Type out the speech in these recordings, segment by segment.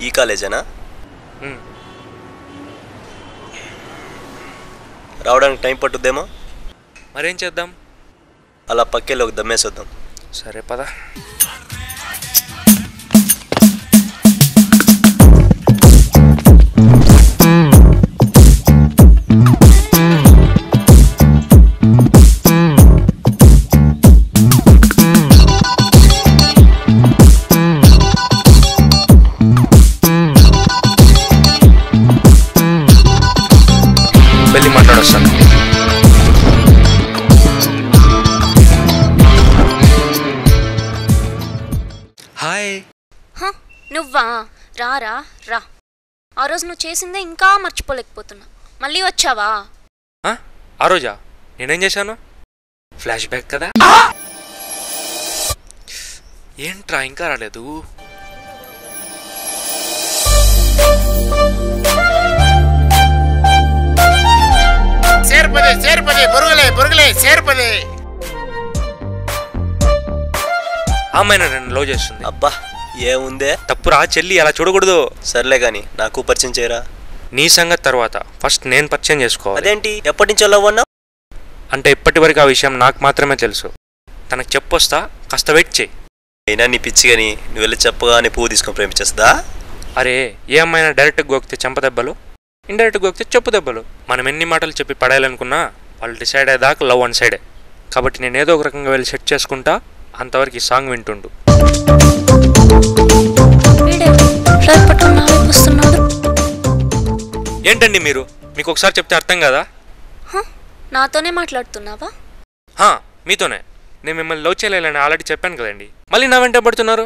ఈ కాలేజేనా? రావడానికి టైం పట్టుద్దేమో. మరేం చేద్దాం? అలా పక్కెళ్ళి ఒక దమ్మేసేద్దాం. సరే పద. వెళ్ళి మాట్లాడొస్తాను. హాయ్. నువ్వా? రా. ఆ రోజు నువ్వు చేసిందే ఇంకా మర్చిపోలేకపోతున్నా. మళ్ళీ వచ్చావా? ఆ రోజా నేనేం చేశాను? ఫ్లాష్ బ్యాక్ కదా. ఏంట్రా ఇంకా రాలేదు? అమ్మాయినా నన్ను లవ్ చేస్తుంది. అబ్బా ఏముందే, తప్పురా చెల్లి, అలా చూడకూడదు. సర్లే గాని నాకు పరిచయం చేయరా. నీ సంగతి తర్వాత ఫస్ట్ నేను పరిచయం చేసుకోవాలి. అదేంటి ఎప్పటి నుంచో లవ్ అన్నా? అంటే ఇప్పటి వరకు ఆ విషయం నాకు మాత్రమే తెలుసు. తనకు చెప్పొస్తా, కాస్త వెయిట్ చేయి. అయినా నీ పిచ్చి కానీ నువ్వు వెళ్ళి చెప్పగానే పువ్వు తీసుకొని ప్రేమించేస్తుందా? అరే ఏ అమ్మాయినా డైరెక్ట్గా గోకితే చెంప దెబ్బలు, ఇండైరెక్ట్గా గోకితే చెప్పు దెబ్బలు. మనం ఎన్ని మాటలు చెప్పి పడేయాలనుకున్నా వాళ్ళు డిసైడ్ అయ్యేదాకా లవ్ వన్ సైడే. కాబట్టి నేను ఏదో ఒక రకంగా వెళ్ళి సెట్ చేసుకుంటా. అంతవరకు ఈ సాంగ్ వింటుండు. ఏంటండి మీరు? మీకు ఒకసారి చెప్తే అర్థం కదా? నాతోనే మాట్లాడుతున్నావా? మీతోనే. నేను మిమ్మల్ని లవ్ చేయలేదని ఆల్రెడీ చెప్పాను కదండి. మళ్ళీ నా వెంట పడుతున్నారు.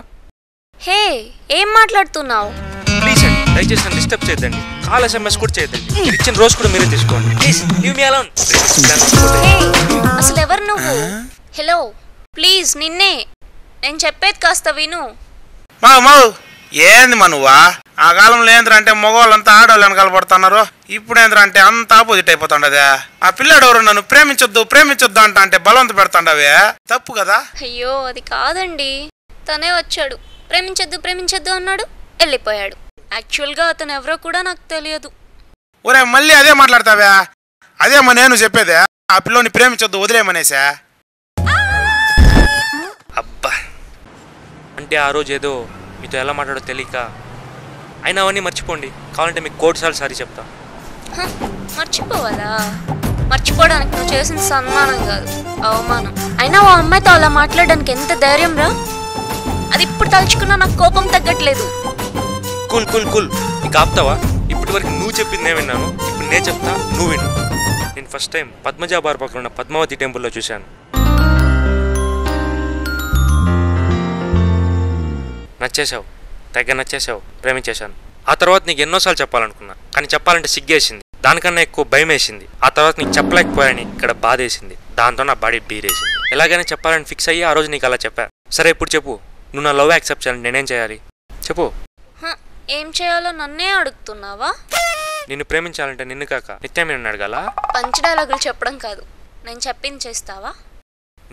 హే ఏం మాట్లాడుతున్నావు? ప్లీజ్ అండి, దయచేసి నన్ను డిస్టర్బ్ చేయొద్దండి. కాల్ SMS కూడా చేయొద్దండి. మీరు ఇచ్చిన రోజు కూడా మీరే తీసుకోండి. Please leave me alone. అసలు ఎవరు నువ్వు? హలో ప్లీజ్ నిన్నే. నేను చెప్పేది కాస్త విను. ఏంది నువ్వా? ఆ కాలంలో ఏంద్రా అంటే మగవాళ్ళంతా ఆడవాళ్ళు వెనకాల పడుతున్నారు. ఇప్పుడు ఏంద్రా అంటే అంత ఆపోజిట్ అయిపోతుండదే. ఆ పిల్లాడు ఎవరు నన్ను ప్రేమించొద్దు అంటే బలవంత పెడతాండవే, తప్పు కదా? అయ్యో అది కాదండి, తనే వచ్చాడు, ప్రేమించొద్దు అన్నాడు, వెళ్ళిపోయాడు. యాక్చువల్గా అతను ఎవరో కూడా నాకు తెలియదు. ఒరే మళ్ళీ అదే మాట్లాడతావా? అదేమో నేను చెప్పేదే. ఆ పిల్లోని ప్రేమించొద్దు, వదిలేమనేసా. అబ్బా, అంటే ఆ రోజు ఏదో మీతో ఎలా మాట్లాడో తెలియక. అయినా అవన్నీ మర్చిపోండి. కావాలంటే మీకు కోటి సారి చెప్తా. మర్చిపోవాలా? మర్చిపోవడానికి నువ్వు చేసిన సన్మానం కాదు, అవమానం. అయినా ఓ అమ్మాయితో అలా మాట్లాడడానికి ఎంత ధైర్యం రా? అది ఇప్పుడు తలుచుకున్నా నాకు కోపం తగ్గట్లేదు. కూల్ నీకు ఆపుతావా? ఇప్పటి వరకు నువ్వు చెప్పింది నేను విన్నాను, ఇప్పుడు నేను చెప్తా, నువ్వు విను. నేను ఫస్ట్ టైం పద్మజా బార్ పక్కన ఉన్న పద్మావతి టెంపుల్లో చూశాను. నచ్చేసావు, తెగ నచ్చేసావు, ప్రేమించేశాను. ఆ తర్వాత నీకు ఎన్నోసార్లు చెప్పాలనుకున్నా, కానీ చెప్పాలంటే సిగ్గేసింది. దానికన్నా ఎక్కువ భయం వేసింది. ఆ తర్వాత నీకు చెప్పలేకపోయాని ఇక్కడ బాధేసింది. దాంతో నా బాడీ బీరేసింది. ఎలాగైనా చెప్పాలని ఫిక్స్ అయ్యి ఆ రోజు నీకు అలా చెప్పా. సరే ఇప్పుడు చెప్పు, నువ్వు నా లవ్ యాక్సెప్ట్ చేయాలని నేనేం చేయాలి చెప్పు. ఏం చేయాలో నన్నే అడుగుతున్నావా? నిన్ను ప్రేమించాలంటే నిన్ను కాక నిత్యం నేను అడగాల? పంచ డైలాగులు చెప్పడం కాదు, నేను చెప్పింది చేస్తావా?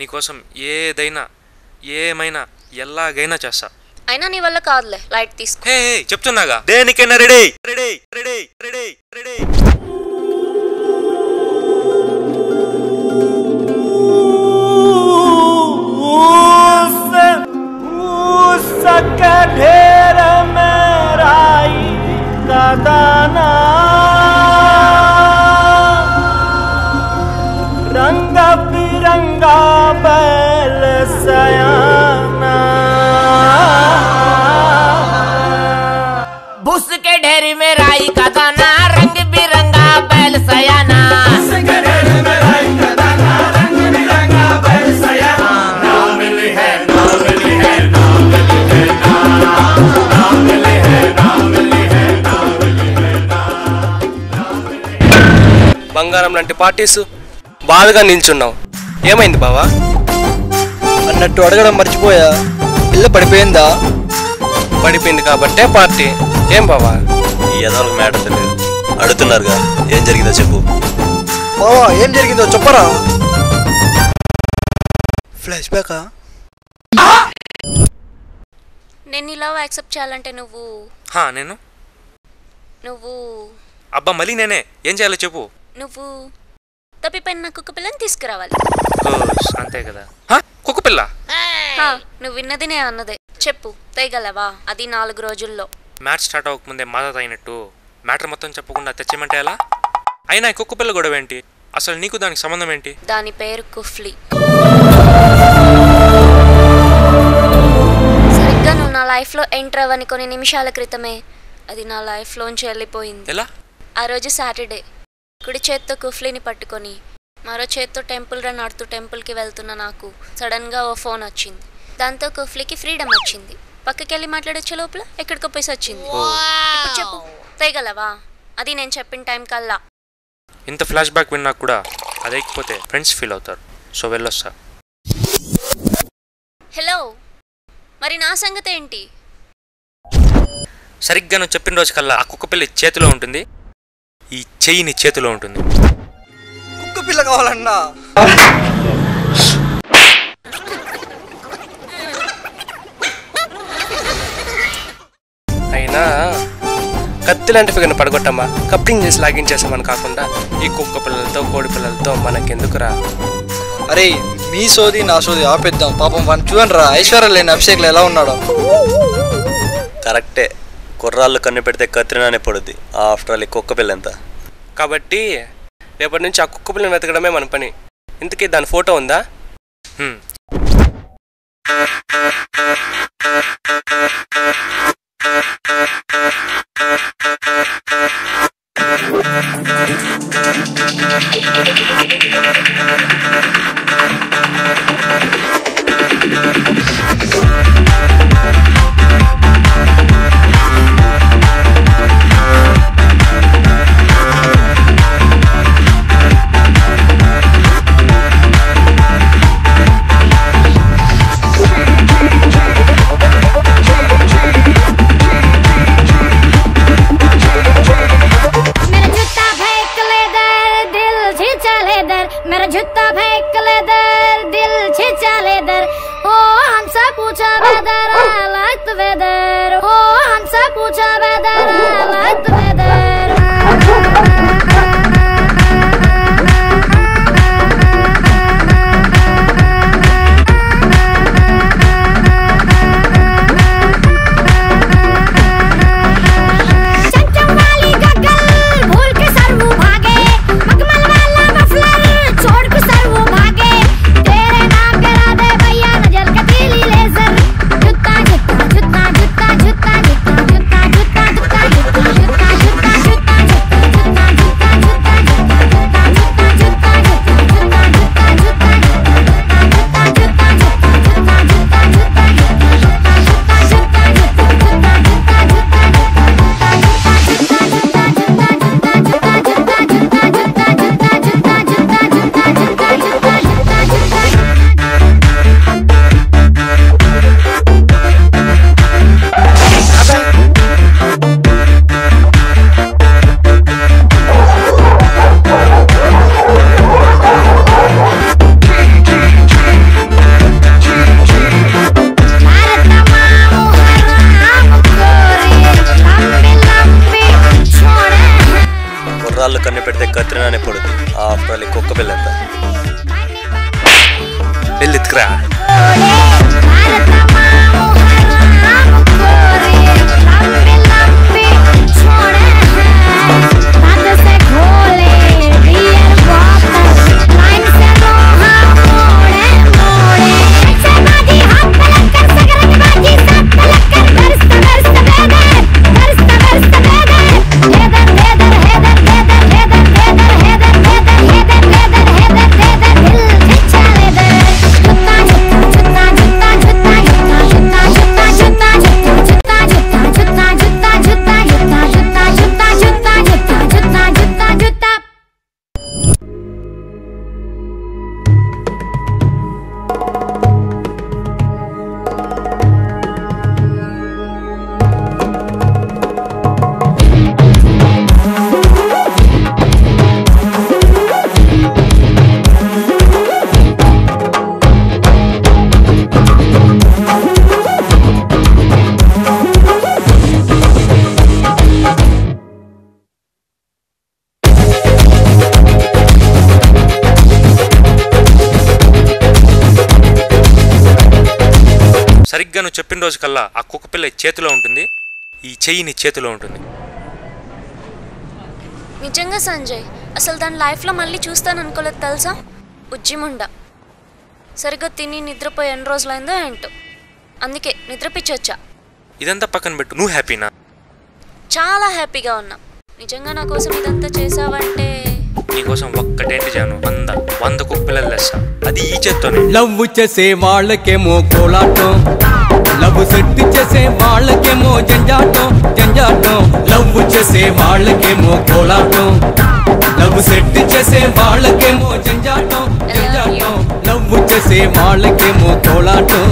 నీకోసం ఏమైనా ఎలాగైనా చేస్తా. అయినా నీ వల్ల కాదులే, లైట్ తీసుకో. చెప్తున్నాగా, దేనికైనా రెడీ. रंग बिरंगा बैल सयाना, भूस के ढेर में राई का दाना, रंग बिरंगा बैल सयाना, भूस के ढेर में राई का दाना, रंग बिरंगा बैल सयाना, ना मिली है ना मिली है ना मिली है ना मिली है ना मिली है ना मिली है ना मिली है. బంగారం లాంటి పార్టీస్ బాధగా నిల్చున్నావు, ఏమైంది బావా? అన్నట్టు అడగడం మర్చిపోయా, పిల్ల పడిపోయిందా? పడిపోయింది కాబట్టే పార్టీ. ఏం బావా ఈ ఎదవలకు మ్యాటర్ తెలియదు, అడుగుతున్నారుగా ఏం జరిగిందో చెప్పు. బావా ఏం జరిగిందో చెప్పరా? ఫ్లాష్ బ్యాకా? నేను నీ లవ్ యాక్సెప్ట్ చేయాలంటే నువ్వు నేను నువ్వు అబ్బా మళ్ళీ నేనే ఏం చేయాలో చెప్పు. నువ్వు తప్పిపోయిన నా కుక్క పిల్లని తీసుకురావాలి. అంతే కదా. కుక్క పిల్ల? నువ్వు విన్నది నేను అన్నదే. చెప్పు, తేగలవా? అది 4 రోజుల్లో. మ్యాచ్ స్టార్ట్ అవ్వకముందే మాదా అయినట్టు మ్యాటర్ మొత్తం చెప్పకుండా తెచ్చేమంటే ఎలా? అయినా కుక్క పిల్ల గొడవ ఏంటి? అసలు నీకు దానికి సంబంధం ఏంటి? దాని పేరు కుఫ్లీ. సరిగ్గా నువ్వు నా లైఫ్లో ఎంటర్ అవ్వని కొన్ని నిమిషాల క్రితమే అది నా లైఫ్లోంచి వెళ్ళిపోయింది. ఎలా? ఆ రోజు సాటర్డే. కుడి చేత్తో కుఫ్లీని పట్టుకొని మరో చేత్తో టెంపుల్ రన్ ఆడుతూ టెంపుల్కి వెళ్తున్న నాకు సడన్గా ఓ ఫోన్ వచ్చింది. దాంతో కుఫ్లీకి ఫ్రీడమ్ వచ్చింది. పక్కకెళ్ళి మాట్లాడొచ్చే లోపల ఎక్కడికో పోయి వచ్చింది. ఇప్పుడు చెప్పు, తేగలవా? అది నేను చెప్పిన టైం కల్లా. ఇంత ఫ్లాష్ బ్యాక్ విన్నా కూడా అదేకపోతే ఫ్రెండ్స్ ఫీల్ అవుతారు. సో వెళ్ళొస్తా. హలో, మరి నా సంగతి ఏంటి? సరిగ్గా నువ్వు చెప్పిన రోజు కల్లా ఆ కుక్క పిల్ల చేతిలో ఉంటుంది, ఈ చెయ్యి నీ చేతిలో ఉంటుంది. కుక్క పిల్ల కావాలన్నా? అయినా కత్తి లాంటి ఫిగర్ని పడగొట్టమ్మా, కప్లింగ్ చేసి లాగించేసామని కాకుండా ఈ కుక్క పిల్లలతో కోడి పిల్లలతో మనకెందుకురా? అరే మీ సోది నా సోది ఆపేద్దాం. పాపం వాడిని చూడండి రా, ఐశ్వర్య లేని అభిషేక్లో ఎలా ఉన్నాడో. కరెక్టే, కుర్రాళ్ళు కన్ను పెడితే కత్తిరినానే పడుద్ది. ఆఫ్టర్ ఆల్ ఈ కుక్క పిల్ల ఎంత. కాబట్టి రేపటి నుంచి ఆ కుక్క పిల్లని వెతకడమే మన పని. ఇంతకీ దాని ఫోటో ఉందా? मेरा जूता फेंक लेदर दिल छिचा लेदर ओ हमसे पूछा whether I like the weather ओ हमसे पूछा whether I like the weather కన్ను పెడితే కత్తిరినానే పడుద్ది. ఆఫ్టర్ ఆల్ ఈ కుక్క పిల్ల ఎంత. వెళ్ళిత్తుకురా. जुत्ता సరిగ్గా నువ్వు చెప్పిన రోజు కల్లా ఆ కుక్క పిల్ల చేతిలో ఉంటుంది, ఈ చెయ్యి నీ చేతిలో ఉంటుంది. నిజంగా సంజయ్, అసలు దాని లైఫ్లో మళ్ళీ చూస్తాను అనుకోలేదు తెలుసా. ఉజ్జిముండ సరిగ్గా తిని నిద్రపోయి ఎన్ని రోజులైందో ఏంటో, అందుకే నిద్రపిచ్చొచ్చా. ఇదంతా పక్కన పెట్టు, నువ్వు హ్యాపీనా? చాలా హ్యాపీగా ఉన్నా. నిజంగా నా కోసం ఇదంతా చేసావంటే నీకోసం ఒక్కటేంటి జాను, 100 కుక్క పిల్లలు తెస్తా, అది ఈ చేత్తోనే. లవ్ చేసే వాళ్ళకేమో కోలాటం, లవ్ సెట్ చేసే వాళ్ళకేమో జంజాటం జంజాటం. లవ్ చేసే వాళ్ళకేమో కోలాటం, లవ్ సెట్ చేసే వాళ్ళకేమో జంజాటం జంజాటం. లవ్ చేసే వాళ్ళకేమో కోలాటం.